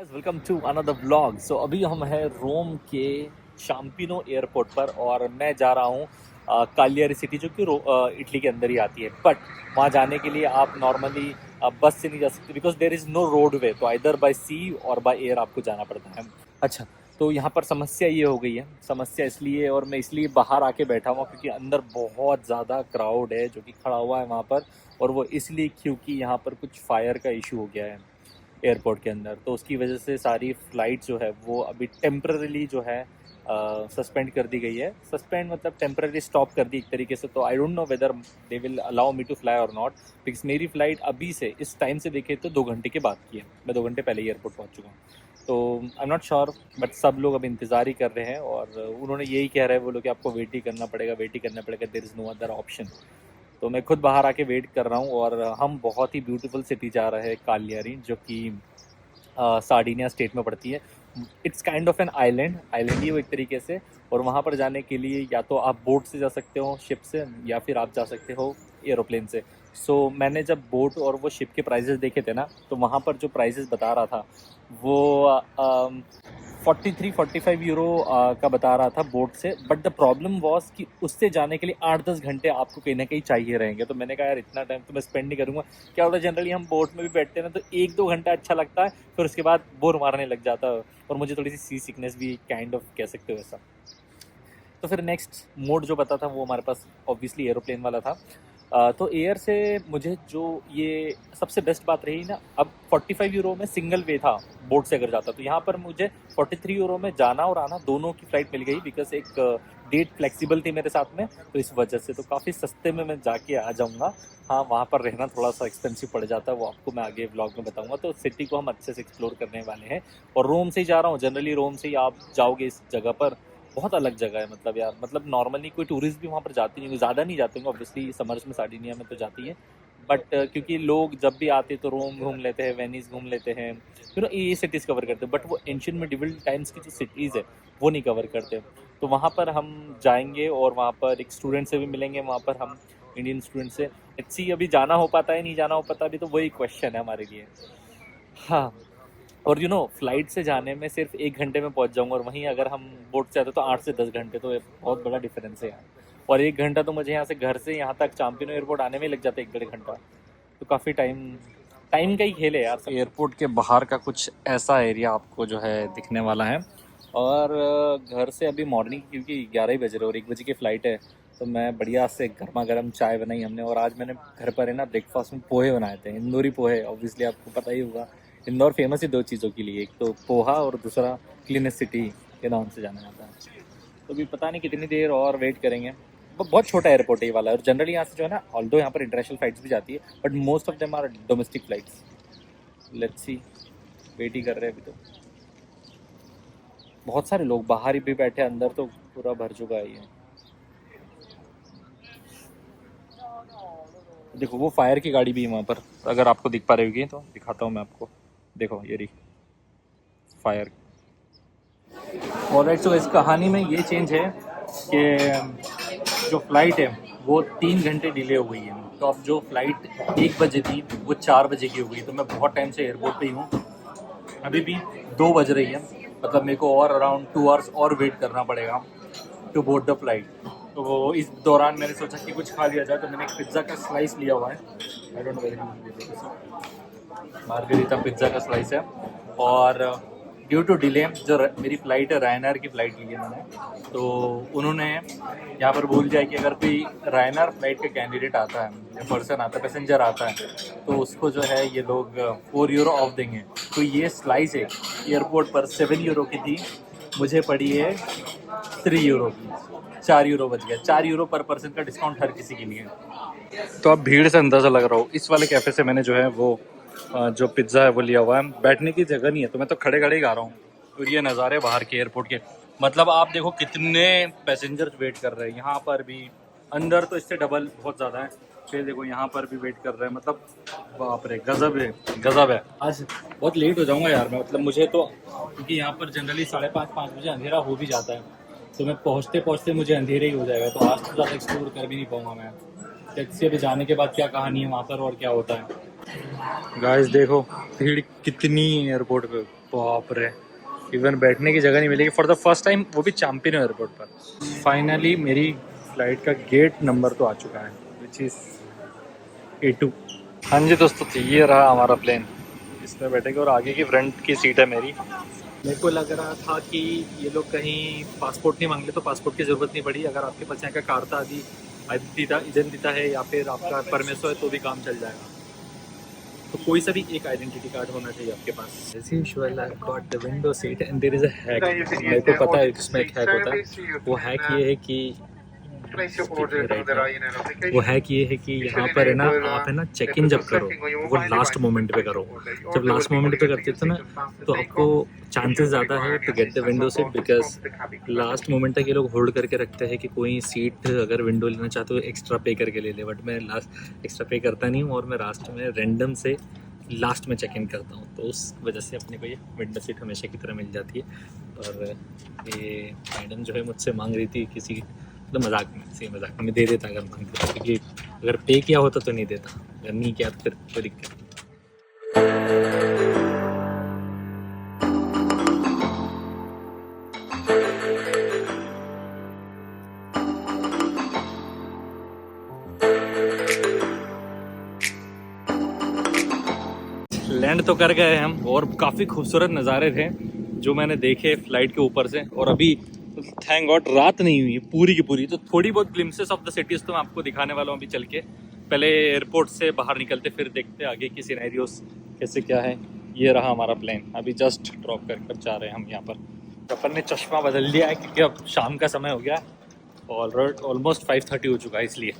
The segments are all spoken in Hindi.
Welcome to another vlog. So अभी हम हैं रोम के शाम्पिनो एयरपोर्ट पर और मैं जा रहा हूँ कालियारी सिटी, जो कि इटली के अंदर ही आती है। बट वहाँ जाने के लिए आप नॉर्मली बस से नहीं जा सकते, because there is no road way. तो इधर बाय सी और बाय एयर आपको जाना पड़ता है। अच्छा, तो यहाँ पर समस्या ये हो गई है, समस्या इसलिए, और मैं इसलिए बाहर आके बैठा हुआ क्योंकि अंदर बहुत ज़्यादा क्राउड है जो कि खड़ा हुआ है वहाँ पर। और वो इसलिए क्योंकि यहाँ पर कुछ फायर का इशू हो गया है एयरपोर्ट के अंदर। तो उसकी वजह से सारी फ्लाइट जो है वो अभी टेम्पररी जो है सस्पेंड कर दी गई है। सस्पेंड मतलब टेम्पररी स्टॉप कर दी एक तरीके से। तो I don't know whether they will allow me to fly और नॉट, बिकॉज मेरी फ़्लाइट अभी से इस टाइम से देखे तो 2 घंटे के बाद की है। मैं 2 घंटे पहले एयरपोर्ट पहुंच चुका हूँ। तो I am not sure, but सब लोग अब इंतज़ार ही कर रहे हैं और उन्होंने यही कह रहे हैं वो लोग कि आपको वेट ही करना पड़ेगा, वेट ही करना पड़ेगा, there is no other option. तो मैं खुद बाहर आके वेट कर रहा हूँ और हम बहुत ही ब्यूटीफुल सिटी जा रहे हैं कालियारी, जो कि सार्डिनिया स्टेट में पड़ती है। It's kind of an island ही हो एक तरीके से। और वहाँ पर जाने के लिए या तो आप बोट से जा सकते हो, शिप से, या फिर आप जा सकते हो एरोप्लेन से। सो मैंने जब बोट और वो शिप के प्राइजेस देखे थे ना, तो वहाँ पर जो प्राइजेस बता रहा था वो 43-45 यूरो का बता रहा था बोट से। बट द प्रॉब्लम वॉज कि उससे जाने के लिए 8-10 घंटे आपको कहीं ना कहीं चाहिए रहेंगे। तो मैंने कहा यार इतना टाइम तो मैं स्पेंड नहीं करूँगा। क्या होता है, जनरली हम बोट में भी बैठते हैं ना तो 1-2 घंटा अच्छा लगता है, फिर उसके बाद बोर मारने लग जाता है। और मुझे थोड़ी सी सिकनेस भी काइंड ऑफ कह सकते हो ऐसा। तो फिर नेक्स्ट मोड जो पता था वो हमारे पास ऑब्वियसली एरोप्लेन वाला था। तो एयर से मुझे जो ये सबसे बेस्ट बात रही ना, अब 45 यूरो में सिंगल वे था बोट से अगर जाता, तो यहाँ पर मुझे 43 यूरो में जाना और आना दोनों की फ़्लाइट मिल गई, बिकॉज एक डेट फ्लेक्सिबल थी मेरे साथ में। तो इस वजह से तो काफ़ी सस्ते में मैं जाके आ जाऊँगा। हाँ, वहाँ पर रहना थोड़ा सा एक्सपेंसिव पड़ जाता है, वो आपको मैं आगे व्लॉग में बताऊँगा। तो सिटी को हम अच्छे से एक्सप्लोर करने वाले हैं और रोम से ही जा रहा हूँ। जनरली रोम से ही आप जाओगे इस जगह पर। बहुत अलग जगह है, मतलब यार, मतलब नॉर्मली कोई टूरिस्ट भी वहाँ पर जाती नहीं, ज़्यादा नहीं जाते होंगे ऑब्वियसली, समर्स में सार्डिनिया में तो जाती है। बट क्योंकि लोग जब भी आते तो रोम घूम लेते हैं, वेनिस घूम लेते हैं, फिर ये सिटीज़ कवर करते हैं। बट वो एंशियंट मेडिवल टाइम्स की जो सिटीज़ है वो नहीं कवर करते। तो वहाँ पर हम जाएंगे और वहाँ पर एक स्टूडेंट से भी मिलेंगे, वहाँ पर हम इंडियन स्टूडेंट से। लेट्स सी अभी जाना हो पाता है नहीं जाना हो पाता, अभी तो वही क्वेश्चन है हमारे लिए। हाँ, और फ्लाइट से जाने में सिर्फ 1 घंटे में पहुंच जाऊंगा, और वहीं अगर हम बोट से आते तो 8 से 10 घंटे। तो ये बहुत बड़ा डिफरेंस है यार। और 1 घंटा तो मुझे यहाँ से, घर से यहाँ तक चाम्पिनो एयरपोर्ट आने में ही लग जाता है, 1-1.5 घंटा। तो काफ़ी टाइम टाइम का ही खेल है यार। एयरपोर्ट के बाहर का कुछ ऐसा एरिया आपको जो है दिखने वाला है। और घर से अभी मॉर्निंग, क्योंकि 11 ही बज रहे और 1 बजे की फ़्लाइट है, तो मैं बढ़िया से गर्मा गर्म चाय बनाई हमने। और आज मैंने घर पर है ना ब्रेकफास्ट में पोहे बनाए थे, इंदौरी पोहे। ऑब्वियसली आपको पता ही होगा, इंदौर फेमस ही 2 चीज़ों के लिए, एक तो पोहा और दूसरा क्लीनेस्ट सिटी के नाम से जाना जाता है। तो अभी पता नहीं कितनी देर और वेट करेंगे। बहुत छोटा एयरपोर्ट है ये वाला, और जनरली यहाँ से जो है ना, ऑल्दो यहाँ पर इंटरनेशनल फ्लाइट्स भी जाती है, but most of them are domestic flights. Let's see, wait ही कर रहे हैं अभी तो। बहुत सारे लोग बाहर ही भी बैठे, अंदर तो पूरा भर चुका है ये। देखो वो फायर की गाड़ी भी है वहाँ पर, अगर आपको दिख पा रही होगी तो दिखाता हूँ मैं आपको। देखो ये रही फायर। ऑलराइट, तो इस कहानी में ये चेंज है कि जो फ़्लाइट है वो 3 घंटे डिले हो गई है। तो अब जो फ़्लाइट 1 बजे थी वो 4 बजे की हो गई। तो मैं बहुत टाइम से एयरपोर्ट पे ही हूँ, अभी भी 2 बज रही है। मतलब मेरे को और अराउंड 2 आवर्स और वेट करना पड़ेगा टू बोर्ड द फ्लाइट। तो वो इस दौरान मैंने सोचा कि कुछ खा लिया जाए, तो मैंने एक पिज़्ज़ा का स्लाइस लिया हुआ है। I don't know very margherita pizza का स्लाइस है। और ड्यू टू डिले, जो मेरी फ़्लाइट है रायनार की फ़्लाइट ली है मैंने, तो उन्होंने यहाँ पर बोल दिया कि अगर कोई रायनार फ़्लाइट का कैंडिडेट आता है या पर्सन आता है, पैसेंजर आता है, तो उसको जो है ये लोग 4 यूरो ऑफ देंगे। तो ये स्लाइस है एयरपोर्ट पर 7 यूरो की थी, मुझे पड़ी है 3 यूरो की। 4 यूरो बच गया। 4 यूरो पर पर्सन का डिस्काउंट हर किसी के लिए। तो अब भीड़ से अंदाज़ा लग रहा हो, इस वाले कैफ़े से मैंने जो है वो जो पिज़्ज़ा है वो लिया हुआ है। बैठने की जगह नहीं है, तो मैं तो खड़े खड़े ही खा रहा हूँ। और ये नज़ारे बाहर के एयरपोर्ट के, मतलब आप देखो कितने पैसेंजर्स वेट कर रहे हैं यहाँ पर भी। अंदर तो इससे डबल बहुत ज़्यादा है। फिर देखो यहाँ पर भी वेट कर रहे हैं, मतलब बाप रे, गज़ब है, गज़ब है। आज बहुत लेट हो जाऊँगा यार मैं, मतलब मुझे तो, क्योंकि यहाँ पर जनरली 5:30-5 बजे अंधेरा हो भी जाता है, तो मैं पहुँचते पहुँचते मुझे अंधेरे ही हो जाएगा। तो आज तो ज़्यादा एक्सप्लोर कर भी नहीं पाऊँगा मैं। टैक्सी अभी जाने के बाद क्या कहानी है वहाँ पर और क्या होता है। गाइस देखो भीड़ कितनी एयरपोर्ट पे, बाप रे, इवन बैठने की जगह नहीं मिलेगी फॉर द फर्स्ट टाइम, वो भी चांपिनो एयरपोर्ट पर। फाइनली मेरी फ्लाइट का गेट नंबर तो आ चुका है, विच इज़ A2। हाँ जी दोस्तों, तो ये रहा हमारा प्लेन, इसमें बैठेंगे और आगे की फ्रंट की सीट है मेरी। मेरे को लग रहा था कि ये लोग कहीं पासपोर्ट नहीं मांगते तो पासपोर्ट की ज़रूरत नहीं पड़ी, अगर आपके पास यहाँ का कार्ता आदि आइडेंटिटी है या फिर आपका परमिशन है तो भी काम चल जाएगा। तो कोई सा भी एक आइडेंटिटी कार्ड होना चाहिए आपके पास। As usual, I got the window seat and there is a hack। मेरे को पता है इसमें एक हैक होता है, वो हैक ये है कि वो हैक ये है कि यहाँ पर है ना, आप है ना चेक इन जब करो वो लास्ट मोमेंट पे करो। जब लास्ट मोमेंट पे करते थे ना तो आपको चांसेस ज़्यादा है to get the window seat, because last moment तक ये लोग होल्ड करके रखते हैं कि कोई सीट अगर विंडो लेना चाहते हो एक्स्ट्रा पे करके ले ले। बट मैं लास्ट एक्स्ट्रा पे करता नहीं हूँ और मैं लास्ट में रैंडम से लास्ट में चेक इन करता हूँ, तो उस वजह से अपने को ये विंडो सीट हमेशा की तरह मिल जाती है। और ये मैडम जो है मुझसे मांग रही थी किसी, तो मजाक में, सही मजाक में दे देता अगर मांगते तो, क्योंकि अगर पे किया होता तो नहीं देता, अगर नहीं किया तो फिर कोई दिक्कत नहीं। लैंड तो कर गए हम और काफ़ी खूबसूरत नज़ारे थे जो मैंने देखे फ्लाइट के ऊपर से। और अभी थैंक गॉड रात नहीं हुई पूरी की पूरी, तो थोड़ी बहुत ग्लिम्सेस ऑफ द सिटीज़ तो मैं आपको दिखाने वाला हूँ अभी चल के। पहले एयरपोर्ट से बाहर निकलते फिर देखते आगे की सिनेरियोस कैसे क्या है। ये रहा हमारा प्लेन, अभी जस्ट ड्रॉप कर जा रहे हैं हम यहाँ पर। अपन ने चश्मा बदल लिया है क्योंकि अब शाम का समय हो गया और ऑलमोस्ट 5:30 हो चुका है इसलिए।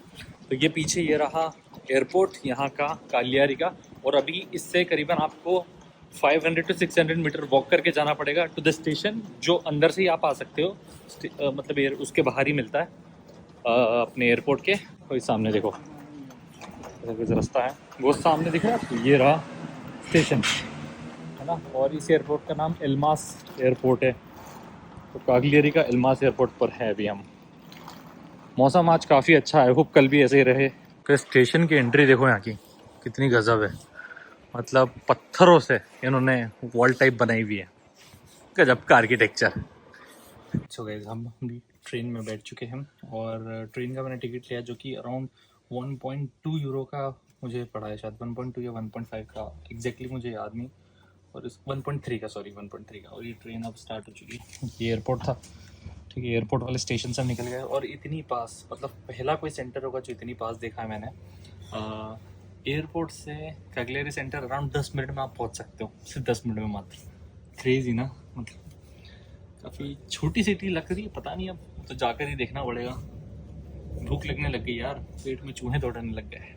तो ये पीछे ये रहा एयरपोर्ट यहाँ का कालियारी का, और अभी इससे करीबन आपको 500 to 600 मीटर वॉक करके जाना पड़ेगा टू द स्टेशन, जो अंदर से ही आप आ सकते हो, मतलब उसके बाहर ही मिलता है अपने एयरपोर्ट के। कोई सामने देखो कुछ रास्ता है, वो सामने दिख रहा है, ये रहा स्टेशन है ना। और इस एयरपोर्ट का नाम एल्मास एयरपोर्ट है, तो कागलियरी का एल्मास एयरपोर्ट पर है अभी हम। मौसम आज काफ़ी अच्छा है, होप कल भी ऐसे ही रहे। तो स्टेशन की एंट्री देखो यहाँ की कितनी गजब है, मतलब पत्थरों से इन्होंने वॉल टाइप बनाई हुई है, गजब का आर्किटेक्चर। सो गाइस, हम भी ट्रेन में बैठ चुके हैं और ट्रेन का मैंने टिकट लिया जो कि अराउंड 1.2 यूरो का मुझे पड़ा है, शायद 1.2 या 1.5 का, एग्जैक्टली मुझे याद नहीं। और इस 1.3 का, सॉरी 1.3 का। और ये ट्रेन अब स्टार्ट हो चुकी है। ये एयरपोर्ट था, ठीक है, एयरपोर्ट वाले स्टेशन से हम निकल गए और इतनी पास, मतलब पहला कोई सेंटर होगा जो इतनी पास देखा है मैंने। एयरपोर्ट से कैगलेरी सेंटर अराउंड 10 मिनट में आप पहुंच सकते हो, सिर्फ 10 मिनट में मात्र। क्रेजी ना, मतलब काफ़ी छोटी सिटी लग रही है, पता नहीं, अब तो जाकर ही देखना पड़ेगा। भूख लगने लग गई यार, पेट में चूहे दौड़ने लग गए।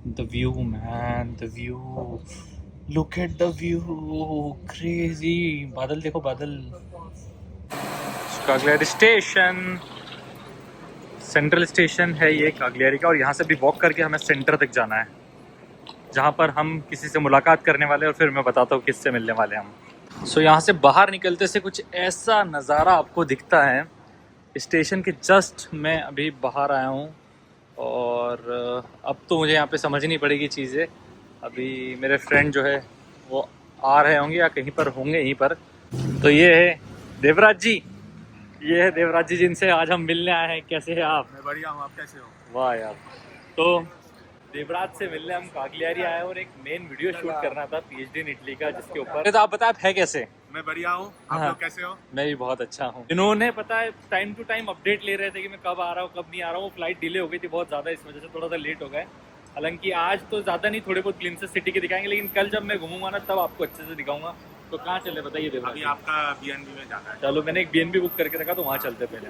The view man, the view, look at the view, crazy. बादल देखो, बादल। कागलियारी स्टेशन, सेंट्रल स्टेशन है ये कागलियारी का, और यहाँ से भी वॉक करके हमें सेंटर तक जाना है, जहाँ पर हम किसी से मुलाकात करने वाले हैं और फिर मैं बताता हूँ किससे मिलने वाले हैं हम। सो यहाँ से बाहर निकलते से कुछ ऐसा नज़ारा आपको दिखता है। स्टेशन के जस्ट मैं अभी बाहर आया हूँ और अब तो मुझे यहाँ पे समझनी पड़ेगी चीज़ें। अभी मेरे फ्रेंड जो है वो आ रहे होंगे या कहीं पर होंगे यहीं पर। तो ये है देवराज जी, ये है देवराज जी जिनसे आज हम मिलने आए हैं। कैसे हैं आप? मैं बढ़िया हूँ, आप कैसे हो? वाह यार। तो देवराज से मिलने हम कागलियारी आए और एक मेन वीडियो शूट करना था PhD इन इटली का, जिसके ऊपर। तो आप बताएं आप है कैसे? मैं बढ़िया हूँ, आप लोग कैसे हो? मैं भी बहुत अच्छा हूँ। इन्होंने पता है टाइम टू टाइम अपडेट ले रहे थे कि मैं कब आ रहा हूँ कब नहीं आ रहा हूँ। फ्लाइट डिले हो गई थी बहुत ज़्यादा, इस वजह से थोड़ा सा लेट हो गए। हालांकि आज तो ज़्यादा नहीं, थोड़े बहुत ग्लिम्सेस सिटी के दिखाएंगे, लेकिन कल जब मैं घूमूंगा ना तब आपको अच्छे से दिखाऊंगा। तो कहाँ चले बताइए देवराज? अभी आपका BNB में जाना है। चलो, मैंने एक BNB बुक करके रखा, तो वहाँ चलते पहले।